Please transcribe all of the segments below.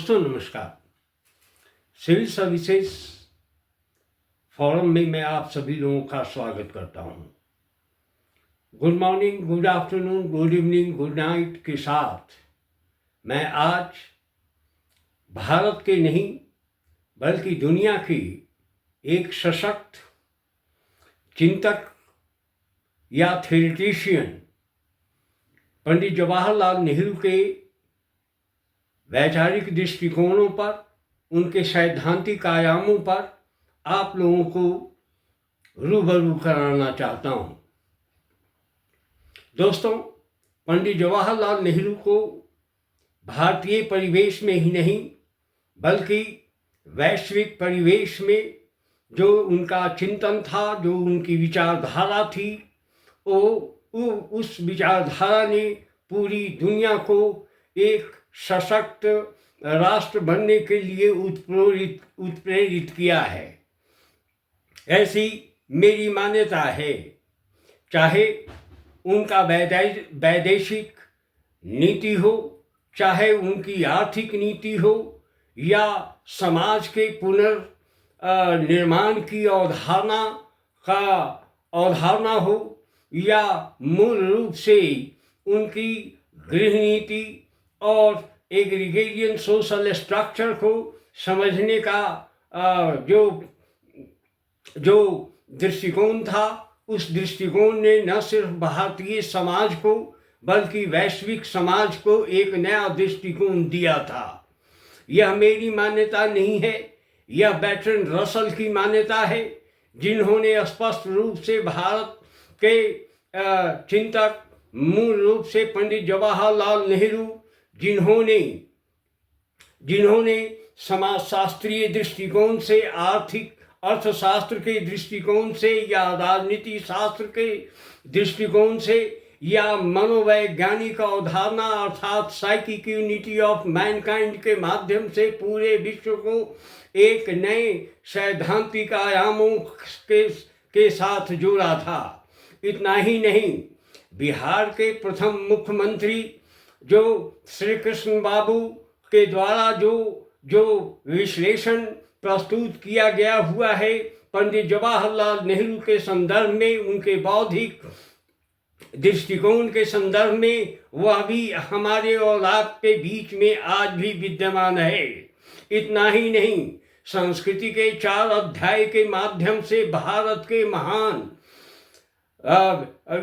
दोस्तों नमस्कार। Civil services forum में मैं आप सभी लोगों का स्वागत करता हूं। Good morning, good afternoon, good evening, good night के साथ मैं आज भारत के नहीं बल्कि दुनिया की एक सशक्त चिंतक या थेरेटिशियन पंडित जवाहरलाल नेहरू के वैचारिक दृष्टिकोणों पर, उनके सैद्धांतिक आयामों पर आप लोगों को रूबरू कराना चाहता हूं। दोस्तों, पंडित जवाहरलाल नेहरू को भारतीय परिवेश में ही नहीं बल्कि वैश्विक परिवेश में जो उनका चिंतन था, जो उनकी विचारधारा थी, उस विचारधारा ने पूरी दुनिया को एक सशक्त राष्ट्र बनने के लिए उत्प्रेरित किया है। ऐसी मेरी मान्यता है। चाहे उनका वैदेशिक नीति हो, चाहे उनकी आर्थिक नीति हो, या समाज के पुनर्निर्माण की अवधारणा हो, या मूल रूप से उनकी गृह नीति और एग्रीगेरियन सोशल स्ट्रक्चर को समझने का जो दृष्टिकोण था, उस दृष्टिकोण ने न सिर्फ भारतीय समाज को बल्कि वैश्विक समाज को एक नया दृष्टिकोण दिया था। यह मेरी मान्यता नहीं है, यह बर्ट्रैंड रसल की मान्यता है, जिन्होंने स्पष्ट रूप से भारत के चिंतक मूल रूप से पंडित जवाहरलाल नेहरू, जिन्होंने समाजशास्त्रीय दृष्टिकोण से, आर्थिक अर्थशास्त्र के दृष्टिकोण से, या राजनीति शास्त्र के दृष्टिकोण से, या मनोवैज्ञानिक अवधारणा अर्थात साइकिक यूनिटी ऑफ मैनकाइंड के माध्यम से पूरे विश्व को एक नए सैद्धांतिक आयामों के साथ जोड़ा था। इतना ही नहीं, बिहार के प्रथम मुख्यमंत्री जो श्री कृष्ण बाबू के द्वारा जो विश्लेषण प्रस्तुत किया गया हुआ है पंडित जवाहरलाल नेहरू के संदर्भ में, उनके बौद्धिक दृष्टिकोण के संदर्भ में, वह भी हमारे और आपके बीच में आज भी विद्यमान है। इतना ही नहीं, संस्कृति के 4 अध्याय के माध्यम से भारत के महान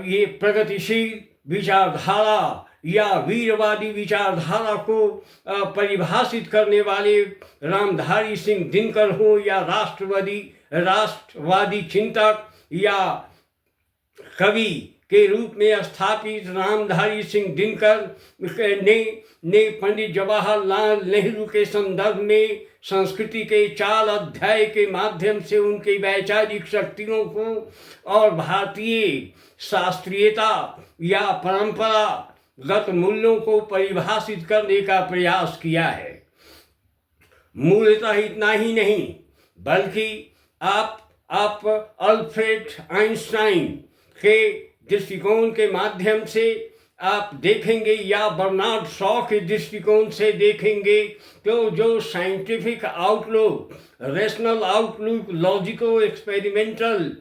ये प्रगतिशील विचारधारा या वीरवादी विचारधारा को परिभाषित करने वाले रामधारी सिंह दिनकर हो, या राष्ट्रवादी चिंतक या कवि के रूप में स्थापित रामधारी सिंह दिनकर ने पंडित जवाहरलाल नेहरू के संदर्भ में संस्कृति के 4 अध्याय के माध्यम से उनकी वैचारिक शक्तियों को और भारतीय शास्त्रीयता या परंपरागत मूल्यों को परिभाषित करने का प्रयास किया है। मूलतः इतना ही नहीं बल्कि आप अल्फ्रेड आइंस्टाइन के दृष्टिकोण के माध्यम से आप देखेंगे, या बर्नार्ड शॉ के दृष्टिकोण से देखेंगे, तो जो scientific outlook, rational outlook, logico experimental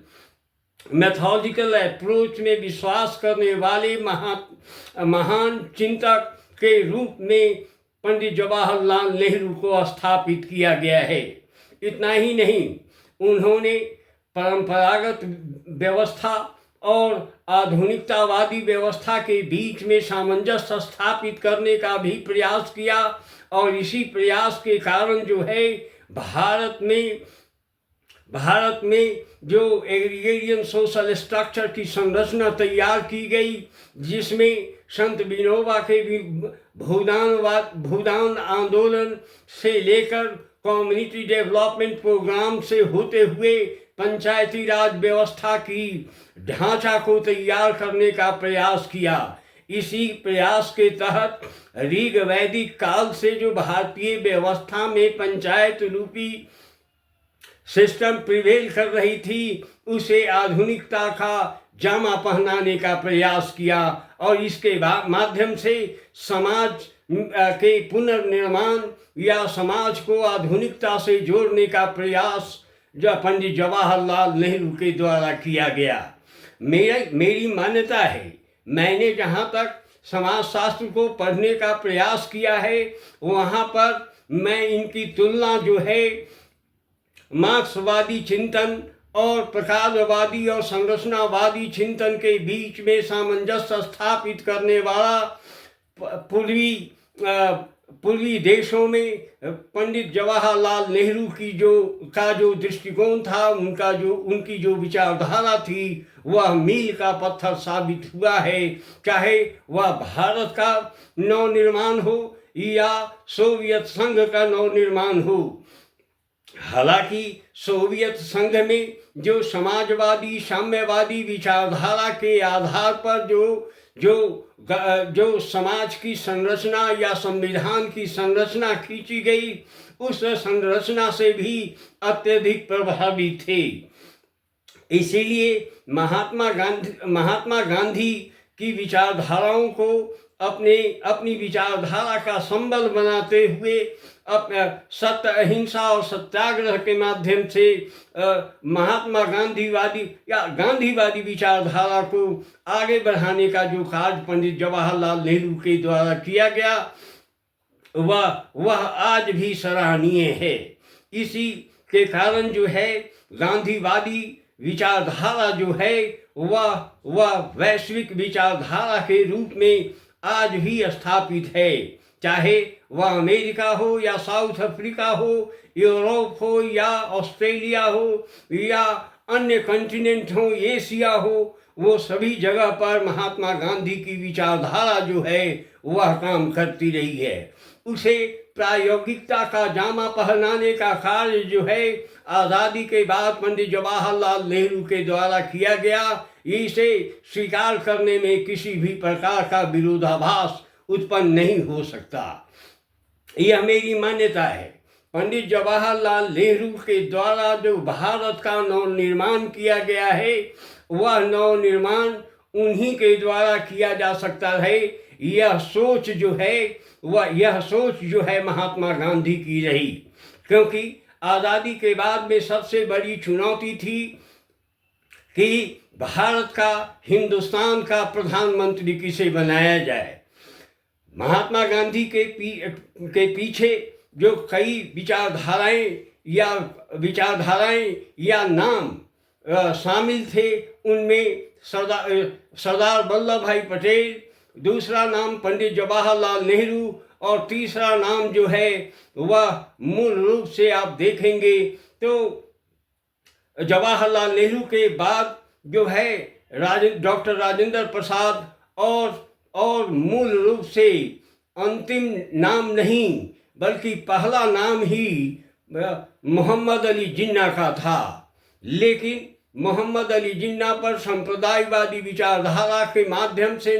mythological approach में विश्वास करने वाले महान चिंतक के रूप में पंडित जवाहरलाल नेहरू को स्थापित किया गया है। इतना ही नहीं, उन्होंने परंपरागत व्यवस्था और आधुनिकतावादी व्यवस्था के बीच में सामंजस्य स्थापित करने का भी प्रयास किया, और इसी प्रयास के कारण जो है भारत में जो एग्रीगेरियन सोशल स्ट्रक्चर की संरचना तैयार की गई, जिसमें संत विनोबा के भूदान आंदोलन से लेकर कम्युनिटी डेवलपमेंट प्रोग्राम से होते हुए पंचायती राज व्यवस्था की ढांचा को तैयार करने का प्रयास किया। इसी प्रयास के तहत ऋग वैदिक काल से जो भारतीय व्यवस्था में पंचायत रूपी सिस्टम प्रिवेल कर रही थी, उसे आधुनिकता का जामा पहनाने का प्रयास किया और इसके माध्यम से समाज के पुनर्निर्माण या समाज को आधुनिकता से जोड़ने का प्रयास जो पंडित जवाहरलाल नेहरू के द्वारा किया गया। मेरी मान्यता है, मैंने जहाँ तक समाजशास्त्र को पढ़ने का प्रयास किया है वहाँ पर मैं इनकी तुलना जो है मार्क्सवादी चिंतन और प्रकारवादी और संरचनावादी चिंतन के बीच में सामंजस्य स्थापित करने वाला पूर्वी देशों में पंडित जवाहरलाल नेहरू की जो दृष्टिकोण था, उनकी जो विचारधारा थी, वह मील का पत्थर साबित हुआ है। चाहे वह भारत का नवनिर्माण हो या सोवियत संघ का नवनिर्माण हो। हालांकि सोवियत संघ में जो समाजवादी साम्यवादी विचारधारा के आधार पर जो समाज की संरचना या संविधान की संरचना खींची गई, उस संरचना से भी अत्यधिक प्रभावित थे। इसीलिए महात्मा गांधी की विचारधाराओं को अपनी विचारधारा का संबल बनाते हुए सत्य, अहिंसा और सत्याग्रह के माध्यम से महात्मा गांधीवादी विचारधारा को आगे बढ़ाने का जो कार्य पंडित जवाहरलाल नेहरू के द्वारा किया गया, वह आज भी सराहनीय है। इसी के कारण जो है गांधीवादी विचारधारा जो है वह वैश्विक विचारधारा के रूप में आज भी स्थापित है। चाहे वह अमेरिका हो या साउथ अफ्रीका हो, यूरोप हो या ऑस्ट्रेलिया हो या अन्य कॉन्टिनेंट हो, एशिया हो, वो सभी जगह पर महात्मा गांधी की विचारधारा जो है वह काम करती रही है। उसे प्रायोगिकता का जामा पहनाने का कार्य जो है आज़ादी के बाद पंडित जवाहरलाल नेहरू के द्वारा किया गया। इसे स्वीकार करने में किसी भी प्रकार का विरोधाभास उत्पन्न नहीं हो सकता। यह मेरी मान्यता है। पंडित जवाहरलाल नेहरू के द्वारा जो भारत का नवनिर्माण किया गया है, वह नवनिर्माण उन्हीं के द्वारा किया जा सकता है। यह सोच जो है महात्मा गांधी की रही, क्योंकि आज़ादी के बाद में सबसे बड़ी चुनौती थी कि भारत का, हिंदुस्तान का प्रधानमंत्री किसे बनाया जाए। महात्मा गांधी के पीछे जो कई विचारधाराएं या नाम शामिल थे, उनमें सरदार वल्लभ भाई पटेल, दूसरा नाम पंडित जवाहरलाल नेहरू और तीसरा नाम जो है वह मूल रूप से आप देखेंगे तो जवाहरलाल नेहरू के बाद जो है डॉक्टर राजेंद्र प्रसाद और मूल रूप से अंतिम नाम नहीं बल्कि पहला नाम ही मोहम्मद अली जिन्ना का था। लेकिन मोहम्मद अली जिन्ना पर संप्रदायवादी विचारधारा के माध्यम से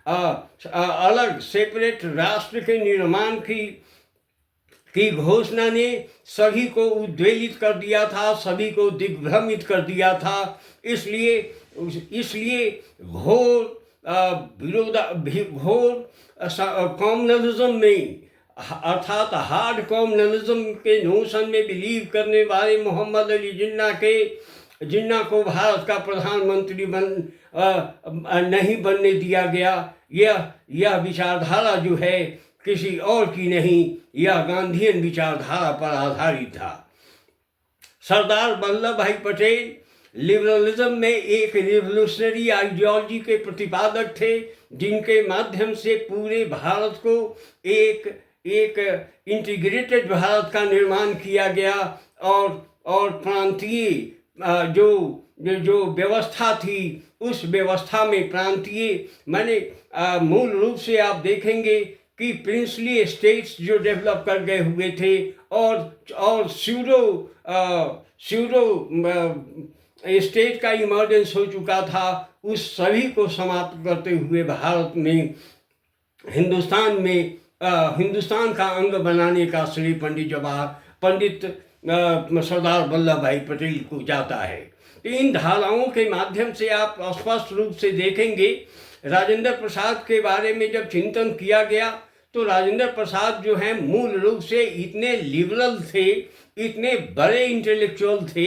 अलग सेपरेट राष्ट्र के निर्माण की घोषणा ने सभी को उद्वेलित कर दिया था, सभी को दिग्भ्रमित कर दिया था। इसलिए घोर कम्युनलिज्म में, अर्थात हार्ड कम्युनलिज्म के नोशन में बिलीव करने वाले मोहम्मद अली जिन्ना को भारत का प्रधानमंत्री नहीं बनने दिया गया। यह विचारधारा जो है किसी और की नहीं, यह गांधीयन विचारधारा पर आधारित था। सरदार वल्लभ भाई पटेल लिबरलिज्म में एक रिवोल्यूशनरी आइडियोलॉजी के प्रतिपादक थे, जिनके माध्यम से पूरे भारत को एक इंटीग्रेटेड भारत का निर्माण किया गया और प्रांतीय जो व्यवस्था थी, उस व्यवस्था में प्रांतीय मूल रूप से आप देखेंगे कि प्रिंसली स्टेट्स जो डेवलप कर गए हुए थे और स्यूडो स्टेट का इमर्जेंस हो चुका था, उस सभी को समाप्त करते हुए भारत में हिंदुस्तान का अंग बनाने का श्रेय पंडित सरदार वल्लभ भाई पटेल को जाता है। इन धाराओं के माध्यम से आप स्पष्ट रूप से देखेंगे, राजेंद्र प्रसाद के बारे में जब चिंतन किया गया तो राजेंद्र प्रसाद जो हैं मूल रूप से इतने लिबरल थे, इतने बड़े इंटेलेक्चुअल थे,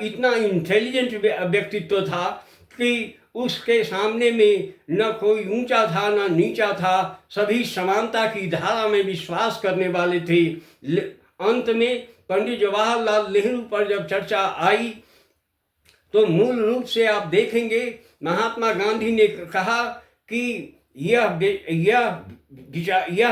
इतना इंटेलिजेंट व्यक्तित्व था कि उसके सामने में न कोई ऊंचा था न नीचा था, सभी समानता की धारा में विश्वास करने वाले थे। अंत में पंडित जवाहरलाल नेहरू पर जब चर्चा आई तो मूल रूप से आप देखेंगे महात्मा गांधी ने कहा कि यह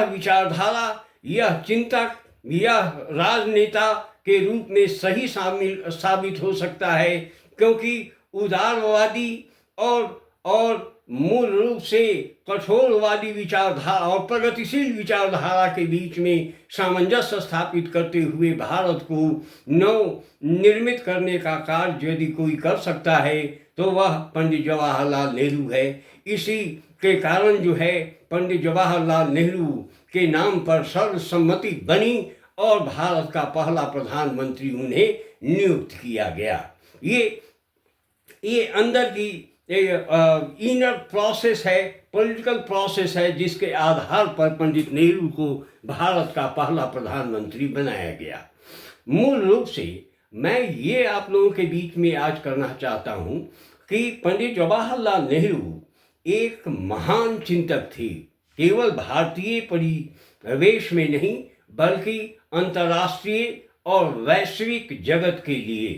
विचारधारा, यह चिंतक, यह राजनेता के रूप में सही साबित हो सकता है, क्योंकि उदारवादी और मूल रूप से कठोरवादी विचारधारा और प्रगतिशील विचारधारा के बीच में सामंजस्य स्थापित करते हुए भारत को नव निर्मित करने का कार्य यदि कोई कर सकता है तो वह पंडित जवाहरलाल नेहरू है। इसी के कारण जो है पंडित जवाहरलाल नेहरू के नाम पर सर्वसम्मति बनी और भारत का पहला प्रधानमंत्री उन्हें नियुक्त किया गया। ये अंदर की इनर प्रोसेस है, पॉलिटिकल प्रोसेस है, जिसके आधार पर पंडित नेहरू को भारत का पहला प्रधानमंत्री बनाया गया। मूल रूप से मैं ये आप लोगों के बीच में आज करना चाहता हूँ कि पंडित जवाहरलाल नेहरू एक महान चिंतक थे, केवल भारतीय परिवेश में नहीं बल्कि अंतर्राष्ट्रीय और वैश्विक जगत के लिए,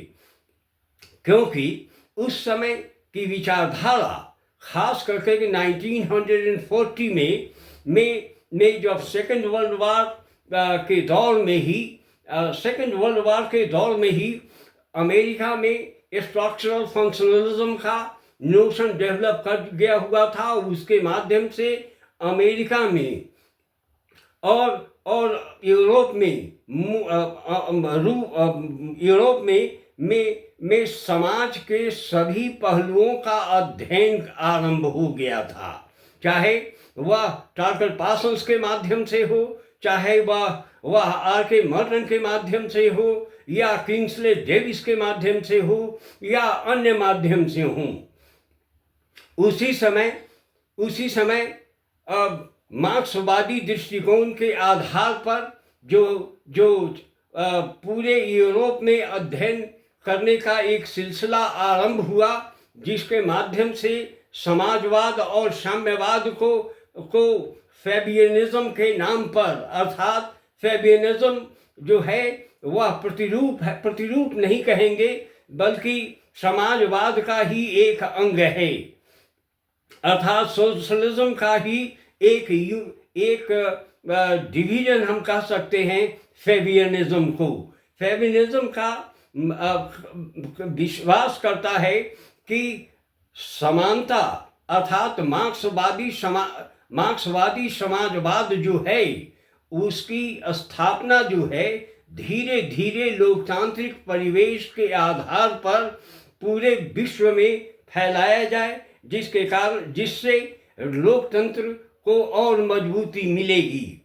क्योंकि उस समय की विचारधारा खास करके 1940 में जब सेकेंड वर्ल्ड वार के दौर में ही अमेरिका में स्ट्रक्चरल फंक्शनलिज्म का नोशन डेवलप कर गया हुआ था। उसके माध्यम से अमेरिका में और यूरोप में समाज के सभी पहलुओं का अध्ययन आरंभ हो गया था, चाहे वह टार्कर पासन्स के माध्यम से हो, चाहे वह आर.के. मर्टन के माध्यम से हो, या किंग्सले डेविस के माध्यम से हो, या अन्य माध्यम से हो। उसी समय मार्क्सवादी दृष्टिकोण के आधार पर जो पूरे यूरोप में अध्ययन करने का एक सिलसिला आरंभ हुआ, जिसके माध्यम से समाजवाद और साम्यवाद को फैबियनिज्म के नाम पर, अर्थात फैबियनिज्म जो है वह प्रतिरूप नहीं कहेंगे बल्कि समाजवाद का ही एक अंग है, अर्थात सोशलिज्म का ही एक डिवीजन हम कह सकते हैं फैबियनिज्म को। फैबियनिज्म का विश्वास करता है कि समानता अर्थात मार्क्सवादी समाजवाद जो है उसकी स्थापना जो है धीरे धीरे लोकतांत्रिक परिवेश के आधार पर पूरे विश्व में फैलाया जाए, जिससे लोकतंत्र को और मजबूती मिलेगी।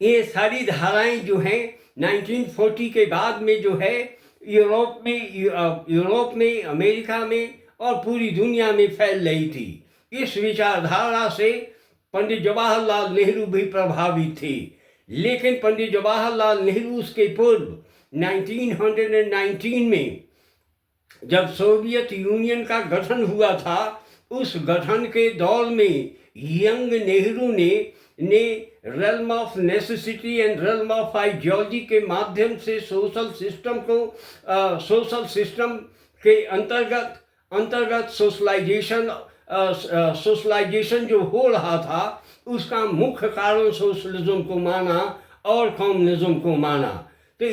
ये सारी धाराएं जो हैं 1940 के बाद में जो है यूरोप में, अमेरिका में और पूरी दुनिया में फैल रही थी। इस विचारधारा से पंडित जवाहरलाल नेहरू भी प्रभावित थे, लेकिन पंडित जवाहरलाल नेहरू उसके पूर्व 1919 में जब सोवियत यूनियन का गठन हुआ था, उस गठन के दौर में यंग नेहरू ने realm of necessity and realm of ideology के माध्यम से सोशल सिस्टम के अंतर्गत सोशलाइजेशन जो हो रहा था उसका मुख्य कारण सोशलिज्म को माना और कम्युनिज्म को माना। तो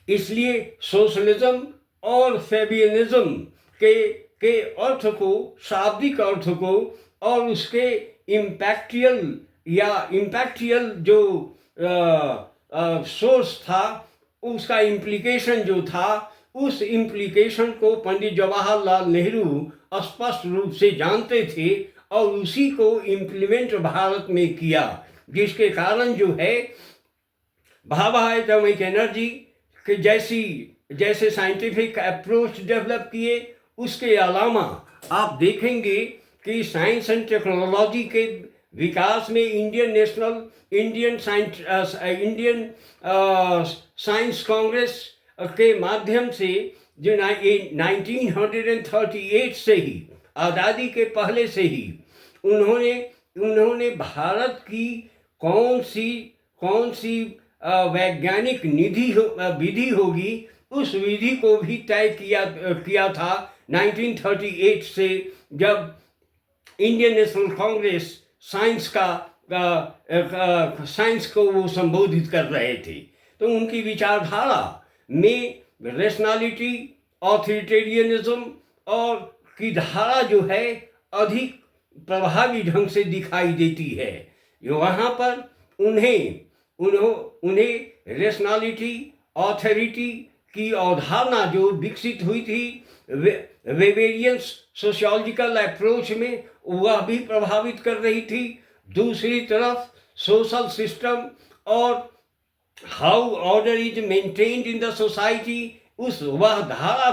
इसलिए सोशलिज्म और फैबियनिज्म के अर्थ को, शाब्दिक अर्थ को और उसके इम्पैक्टियल जो सोर्स था, उसका इम्प्लीकेशन जो था, उस इम्प्लीकेशन को पंडित जवाहरलाल नेहरू स्पष्ट रूप से जानते थे और उसी को इम्प्लीमेंट भारत में किया, जिसके कारण जो है भाभा एटॉमिक एनर्जी के जैसे साइंटिफिक अप्रोच डेवलप किए। उसके अलावा आप देखेंगे कि साइंस एंड टेक्नोलॉजी के विकास में इंडियन साइंस कांग्रेस के माध्यम से जो 1938 से ही, आज़ादी के पहले से ही उन्होंने भारत की कौन सी वैज्ञानिक विधि होगी, उस विधि को भी तय किया था 1938 से, जब इंडियन नेशनल कांग्रेस साइंस को वो संबोधित कर रहे थे। तो उनकी विचारधारा में रैशनैलिटी, ऑथोरिटेरियनिज्म और की धारा जो है अधिक प्रभावी ढंग से दिखाई देती है। वहाँ पर उन्हें रैशनैलिटी, ऑथोरिटी की अवधारणा जो विकसित हुई थी वेबेरियंस सोशियोलॉजिकल अप्रोच में, वह भी प्रभावित कर रही थी। दूसरी तरफ सोशल सिस्टम और how order is maintained in the society, वह धारा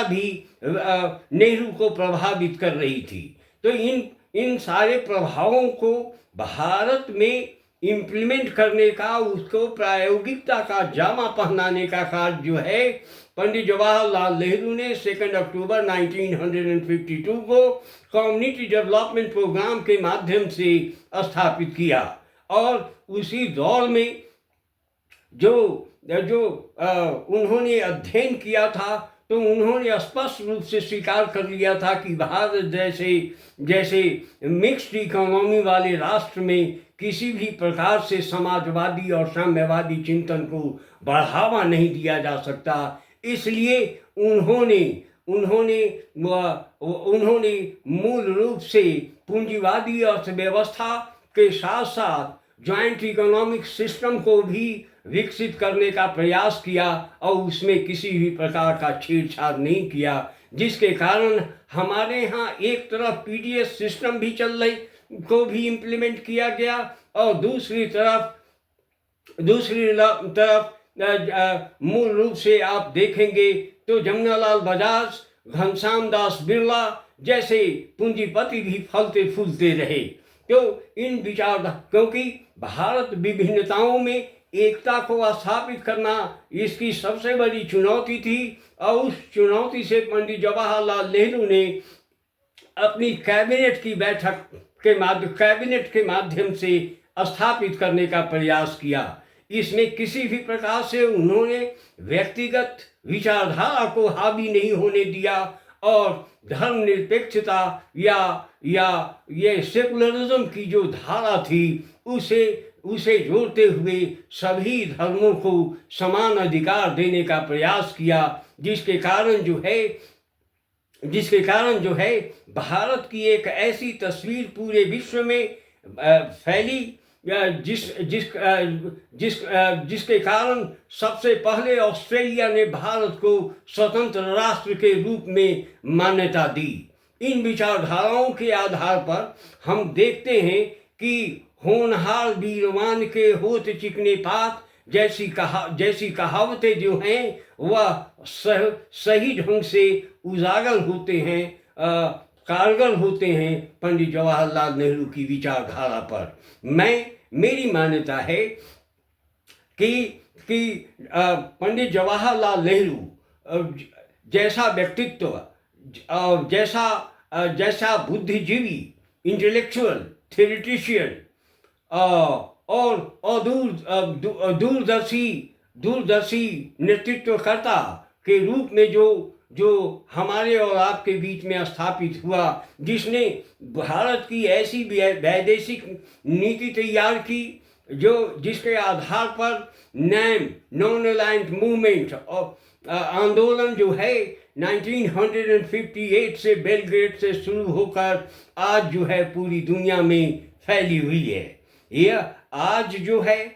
भी नेहरू को प्रभावित कर रही थी। तो इन सारे प्रभावों को भारत में इम्प्लीमेंट करने का, उसको प्रायोगिकता का जामा पहनाने का कार्य जो है पंडित जवाहरलाल नेहरू ने 2 अक्टूबर 1952 को कम्युनिटी डेवलपमेंट प्रोग्राम के माध्यम से स्थापित किया। और उसी दौर में जो उन्होंने अध्ययन किया था, तो उन्होंने स्पष्ट रूप से स्वीकार कर लिया था कि भारत जैसे मिक्स्ड इकोनॉमी वाले राष्ट्र में किसी भी प्रकार से समाजवादी और साम्यवादी चिंतन को बढ़ावा नहीं दिया जा सकता। इसलिए उन्होंने मूल रूप से पूंजीवादी अर्थव्यवस्था के साथ साथ जॉइंट इकोनॉमिक सिस्टम को भी विकसित करने का प्रयास किया और उसमें किसी भी प्रकार का छेड़छाड़ नहीं किया, जिसके कारण हमारे यहाँ एक तरफ पीडीएस सिस्टम भी को भी इम्प्लीमेंट किया गया और दूसरी तरफ मूल रूप से आप देखेंगे तो जमनालाल बजाज, घनश्याम दास बिरला जैसे पूंजीपति भी फलते फूलते रहे। तो क्योंकि भारत विभिन्नताओं में एकता को स्थापित करना इसकी सबसे बड़ी चुनौती थी, और उस चुनौती से पंडित जवाहरलाल नेहरू ने अपनी कैबिनेट के माध्यम से स्थापित करने का प्रयास किया। इसमें किसी भी प्रकार से उन्होंने व्यक्तिगत विचारधारा को हावी नहीं होने दिया और धर्मनिरपेक्षता या ये सेकुलरिज्म की जो धारा थी उसे जोड़ते हुए सभी धर्मों को समान अधिकार देने का प्रयास किया, जिसके कारण जो है भारत की एक ऐसी तस्वीर पूरे विश्व में फैली जिसके कारण सबसे पहले ऑस्ट्रेलिया ने भारत को स्वतंत्र राष्ट्र के रूप में मान्यता दी। इन विचारधाराओं के आधार पर हम देखते हैं कि होनहार वीरवान के होत चिकने पात जैसी कहावतें जो हैं वह सही ढंग से उजागर होते हैं, कारगर होते हैं पंडित जवाहरलाल नेहरू की विचारधारा पर। मेरी मान्यता है कि पंडित जवाहरलाल नेहरू जैसा व्यक्तित्व और जैसा बुद्धिजीवी, इंटेलेक्चुअल, थ्योरेटिशियन और दूरदर्शी नेतृत्वकर्ता के रूप में जो हमारे और आपके बीच में स्थापित हुआ, जिसने भारत की ऐसी वैदेशिक नीति तैयार की जिसके आधार पर नॉन अलाइंड मूवमेंट और आंदोलन जो है 1958 से बेलग्रेड से शुरू होकर आज जो है पूरी दुनिया में फैली हुई है। यह आज जो है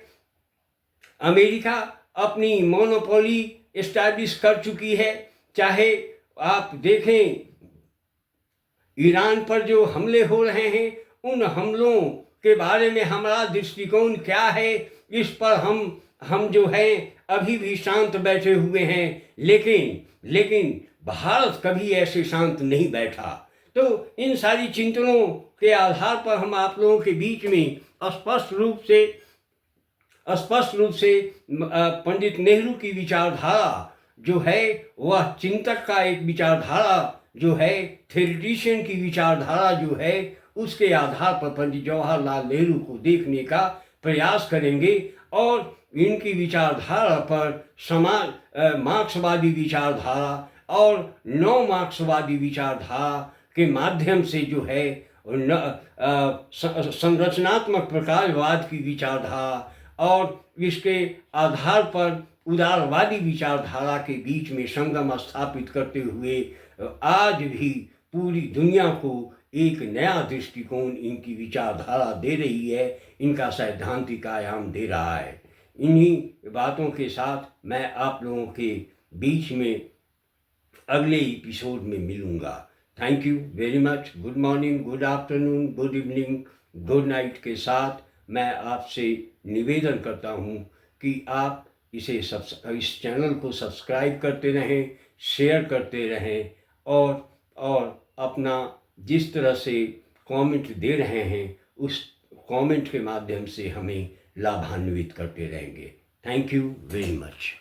अमेरिका अपनी मोनोपोली एस्टैब्लिश कर चुकी है। चाहे आप देखें ईरान पर जो हमले हो रहे हैं, उन हमलों के बारे में हमारा दृष्टिकोण क्या है, इस पर हम जो है अभी भी शांत बैठे हुए हैं। लेकिन भारत कभी ऐसे शांत नहीं बैठा। तो इन सारी चिंतनों के आधार पर हम आप लोगों के बीच में स्पष्ट रूप से पंडित नेहरू की विचारधारा जो है, वह चिंतक का एक विचारधारा जो है, थेरिटिशियन की विचारधारा जो है, उसके आधार पर पंडित जवाहरलाल नेहरू को देखने का प्रयास करेंगे और इनकी विचारधारा पर मार्क्सवादी विचारधारा और नौ मार्क्सवादी विचारधारा के माध्यम से जो है संरचनात्मक प्रकारवाद की विचारधारा और इसके आधार पर उदारवादी विचारधारा के बीच में संगम स्थापित करते हुए आज भी पूरी दुनिया को एक नया दृष्टिकोण इनकी विचारधारा दे रही है, इनका सैद्धांतिक आयाम दे रहा है। इन्हीं बातों के साथ मैं आप लोगों के बीच में अगले एपिसोड में मिलूँगा। Thank you very much. Good morning, good afternoon, good evening, good night के साथ मैं आपसे निवेदन करता हूँ कि आप इस चैनल को सब्सक्राइब करते रहें, शेयर करते रहें और अपना जिस तरह से कमेंट दे रहे हैं उस कमेंट के माध्यम से हमें लाभान्वित करते रहेंगे। Thank you very much.